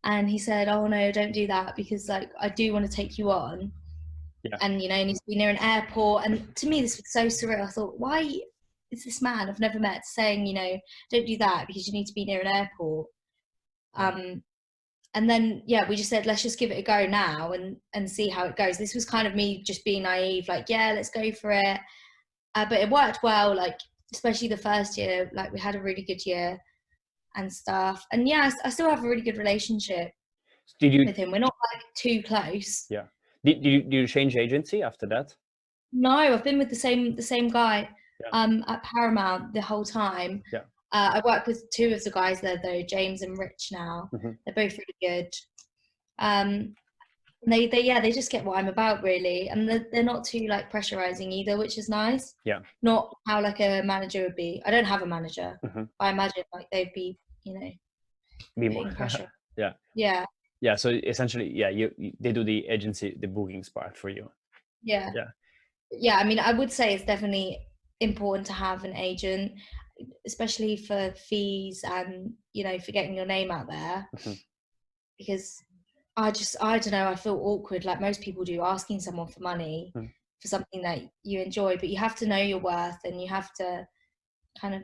And he said, oh, no, don't do that, because, like, I do want to take you on. Yeah. And, you know, it needs to be near an airport. And to me, this was so surreal. I thought, why is this man I've never met saying, you know, don't do that because you need to be near an airport? Yeah. And then, yeah, we just said, let's just give it a go now and see how it goes. This was kind of me just being naive, like, yeah, let's go for it. But it worked well, like, especially the first year. Like, we had a really good year and stuff. And yeah, I still have a really good relationship with him. We're not like too close. Yeah. Did you change agency after that? No, I've been with the same guy at Paramount the whole time. Yeah. I work with two of the guys there though, James and Rich now. They're both really good. They just get what I'm about really, and they're not too like pressurizing either, which is nice. Yeah. Not how like a manager would be. I don't have a manager. But I imagine like they'd be, you know, be more pressure. Yeah. Yeah, so essentially, yeah, they do the agency, the bookings part for you. Yeah. Yeah. Yeah, I mean, I would say it's definitely important to have an agent, especially for fees and, you know, for getting your name out there. Mhm. Because I don't know, I feel awkward, like most people do, asking someone for money Mm. for something that you enjoy, but you have to know your worth, and you have to kind of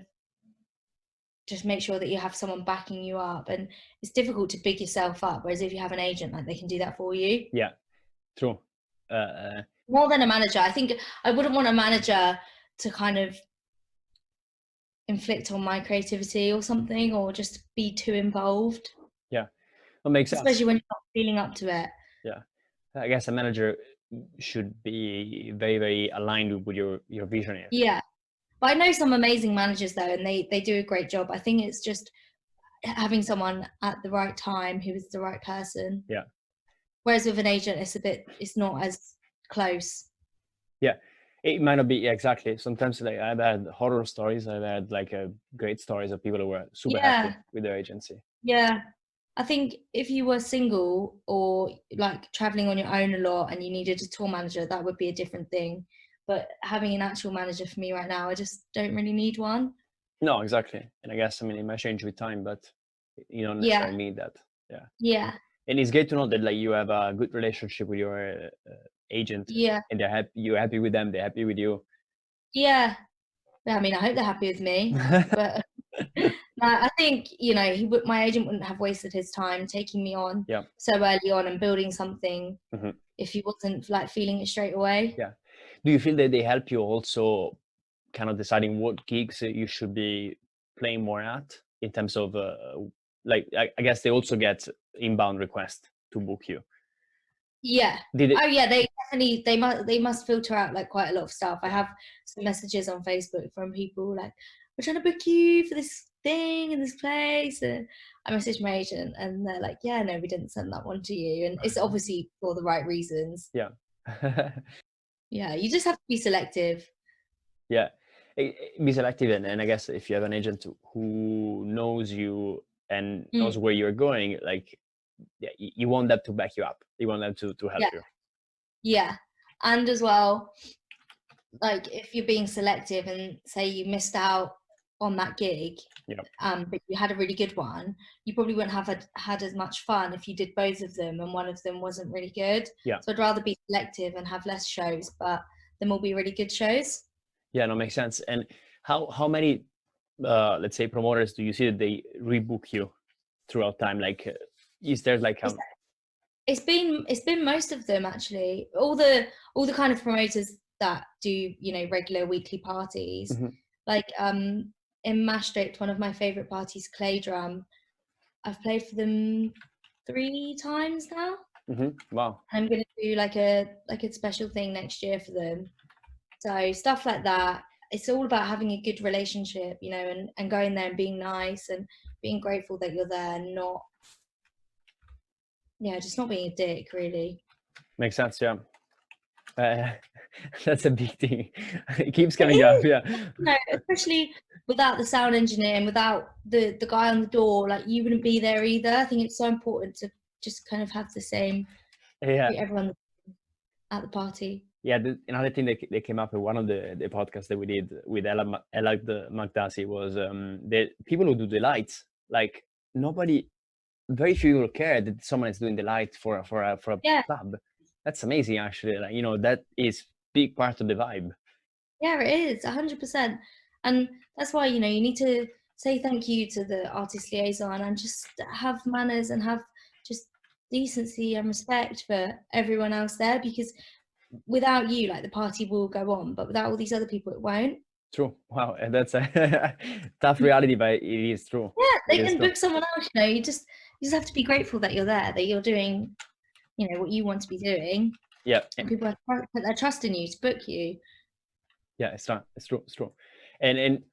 just make sure that you have someone backing you up. And it's difficult to big yourself up, whereas if you have an agent, like, they can do that for you. Yeah, true. More than a manager. I think I wouldn't want a manager to kind of inflict on my creativity or something, or just be too involved, Yeah, that makes sense. especially when you're not feeling up to it. Yeah, I guess a manager should be very, very aligned with your vision. Yeah, but I know some amazing managers though, and they do a great job. I think it's just having someone at the right time who is the right person. Yeah. Whereas with an agent, it's not as close. Yeah, it might not be, yeah, exactly. Sometimes, like, I've had horror stories, I've had like great stories of people who were super happy with their agency. Yeah. I think if you were single or like traveling on your own a lot and you needed a tour manager, that would be a different thing. But having an actual manager for me right now, I just don't really need one. No, exactly. And I guess, I mean, it might change with time, but you don't Yeah. necessarily need that. Yeah. Yeah. And it's great to know that, like, you have a good relationship with your agent, Yeah. and they're happy. You're happy with them. They're happy with you. Yeah. I mean, I hope they're happy with me, but I think, you know, my agent wouldn't have wasted his time taking me on Yeah. so early on and building something Mhm. if he wasn't like feeling it straight away. Yeah. Do you feel that they help you also kind of deciding what gigs you should be playing more at, in terms of like, I guess they also get inbound requests to book you? Yeah. Did it? Oh yeah, they must filter out like quite a lot of stuff. I have some messages on Facebook from people like, we're trying to book you for this thing in this place, and I messaged my agent and they're like, yeah, no, we didn't send that one to you, and it's obviously for the right reasons. Yeah. Yeah, you just have to be selective. Yeah. Be selective, and I guess if you have an agent who knows you and knows where you're going, like, yeah, you want them to back you up. You want them to help you. Yeah. And as well, like if you're being selective and say you missed out on that gig, but you had a really good one, you probably wouldn't have had as much fun if you did both of them and one of them wasn't really good. Yeah. So I'd rather be selective and have less shows, but them will be really good shows. Yeah, no, makes sense. And how many let's say promoters do you see that they rebook you throughout time? Like, is there like It's been most of them actually. All the kind of promoters that do, you know, regular weekly parties. Mhm. Like in Maastricht, one of my favorite parties, Clay Drum, I've played for them 3 times now. Wow. I'm gonna do like a special thing next year for them. So stuff like that. It's all about having a good relationship, you know, and going there and being nice and being grateful that you're there, and not, just not being a dick, really. Makes sense. Yeah. That's a big thing. It keeps coming up. Yeah. No, especially without the sound engineer and without the guy on the door, like you wouldn't be there either. I think it's so important to just kind of have the same, treat everyone at the party. Yeah, another thing that came up in one of the podcasts that we did with Ella Magdassi was the people who do the lights. Like, very few people care that someone is doing the light for a club. That's amazing, actually. Like, you know, that is big part of the vibe. Yeah, it is 100%, and that's why, you know, you need to say thank you to the artist liaison and just have manners and have just decency and respect for everyone else there, because without you, like, the party will go on, but without all these other people, it won't. True. Wow, and that's a tough reality, but it is true. Yeah, they can book someone else. You know, you just have to be grateful that you're there, that you're doing, you know, what you want to be doing. Yeah, and people put their trust in you to book you. Yeah, it's true. And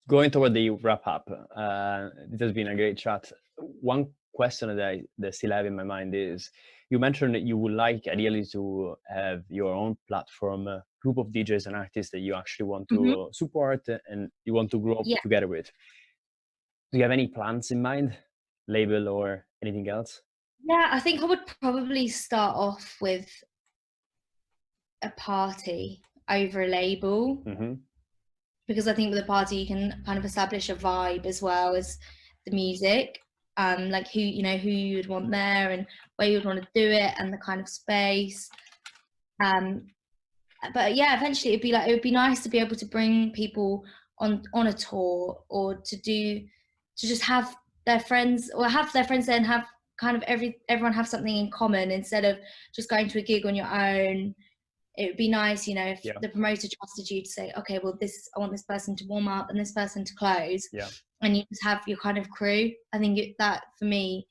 going toward the wrap up, it has been a great chat. One question that still have in my mind is, you mentioned that you would like ideally to have your own platform, a group of DJs and artists that you actually want to support and you want to grow up together with. Do you have any plans in mind? label or anything else? Yeah, I think I would probably start off with a party over a label, Mm-hmm. because I think with a party you can kind of establish a vibe as well as the music, like who you would want there and where you would want to do it and the kind of space. But yeah, eventually it would be nice to be able to bring people on a tour, or to just have their friends, or have their friends there, and have kind of everyone have something in common instead of just going to a gig on your own. It would be nice, if Yeah. the promoter trusted you to say, okay, well, I want this person to warm up and this person to close. Yeah. And you just have your kind of crew. I think that for me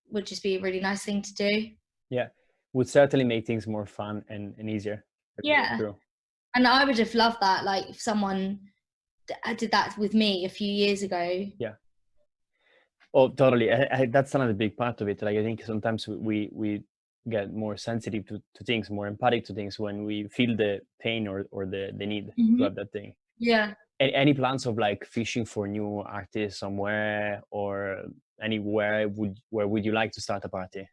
would just be a really nice thing to do. Yeah, would certainly make things more fun and easier. Yeah. True. And I would have loved that, like if someone did that with me a few years ago. Yeah. Oh, totally. That's another big part of it. Like, I think sometimes we get more sensitive to things, more empathic to things when we feel the pain or the need to have that thing. Yeah. Any plans of like fishing for new artists somewhere or anywhere? Where would you like to start a party?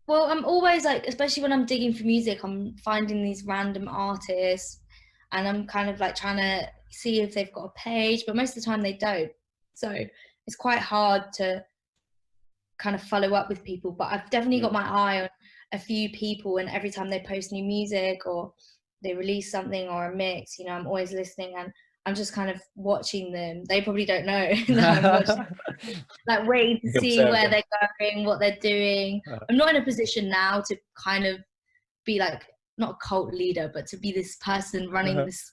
Well, I'm always like, especially when I'm digging for music, I'm finding these random artists and I'm kind of like trying to see if they've got a page, but most of the time they don't. So it's quite hard to kind of follow up with people. But I've definitely got my eye on a few people, and every time they post new music or they release something or a mix, I'm always listening, and I'm just kind of watching them. They probably don't know that I'm watching, like waiting to see where they're going, what they're doing. I'm not in a position now to kind of be like, not a cult leader, but to be this person running this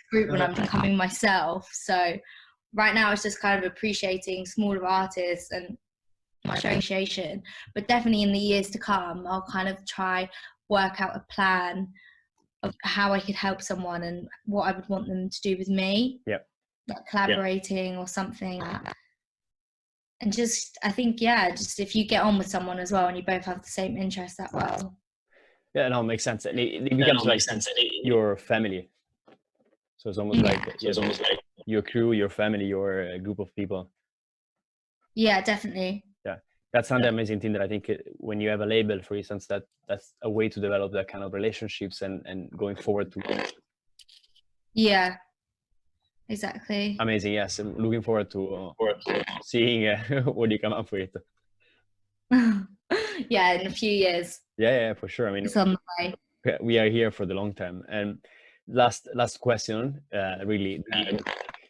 group when I'm becoming myself. So right now it's just kind of appreciating smaller artists and my appreciation. But definitely in the years to come, I'll kind of try work out a plan of how I could help someone and what I would want them to do with me. Yeah. Like collaborating or something. And just, I think, just if you get on with someone as well and you both have the same interests, that well. Yeah, no, makes sense. And it becomes like your family. So it's almost like your crew, your family, your group of people. Yeah, definitely. Yeah, that's another amazing thing that I think when you have a label, for instance, that's a way to develop that kind of relationships and going forward to. Yeah, exactly. Amazing. Yes, I'm looking forward to seeing what you come up with. Yeah, in a few years. Yeah, for sure. I mean, it's on the way. We are here for the long term. And last question, really,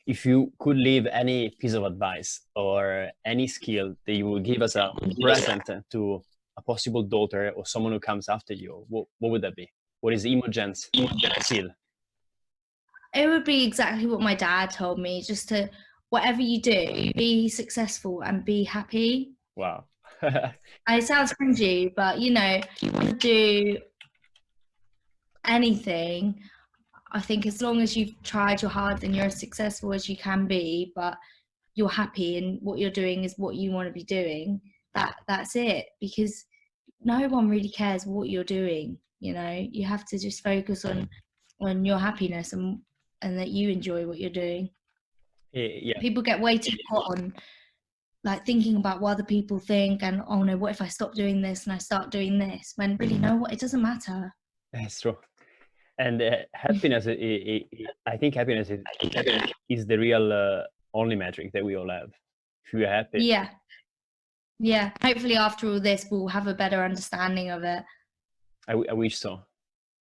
if you could leave any piece of advice or any skill that you would give as a present to a possible daughter or someone who comes after you, what would that be? What is Imogen's skill? It would be exactly what my dad told me, just to, whatever you do, be successful and be happy. Wow. It sounds cringy, but you want to do anything, I think as long as you've tried your hardest and you're as successful as you can be, but you're happy and what you're doing is what you want to be doing, that's it. Because no one really cares what you're doing. You have to just focus on your happiness and that you enjoy what you're doing. Yeah. People get way too caught on like thinking about what other people think and, oh no, what if I stop doing this and I start doing this, when really, no, what, it doesn't matter. That's true. And happiness, I think happiness is the real only metric that we all have. If you're happy. Yeah. Hopefully after all this, we'll have a better understanding of it. I wish so.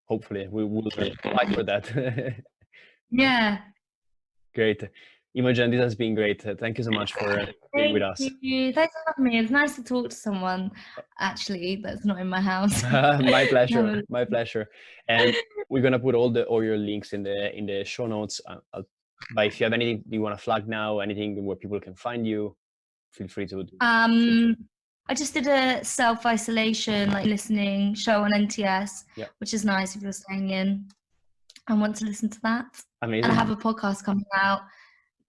Hopefully we will fight for that. Yeah. Great. Imogen, this has been great. Thank you so much for being with us. Thank you. Thanks for having me. It's nice to talk to someone, actually, that's not in my house. My pleasure. My pleasure. And we're gonna put all your links in the show notes. But if you have anything you want to flag now, anything where people can find you, feel free to do. I just did a self-isolation, like listening show on NTS, which is nice if you're staying in and want to listen to that. Amazing. And I have a podcast coming out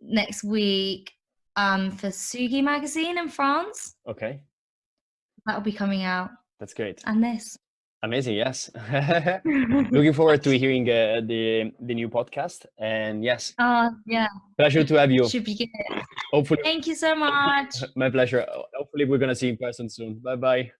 next week for Sugi magazine in France. Okay. That'll be coming out. That's great. And this. Amazing. Yes. Looking forward to hearing the new podcast. And yes, Yeah, pleasure to have you. should be good. Hopefully, Thank you so much. my pleasure. Hopefully, we're gonna see you in person soon. Bye bye.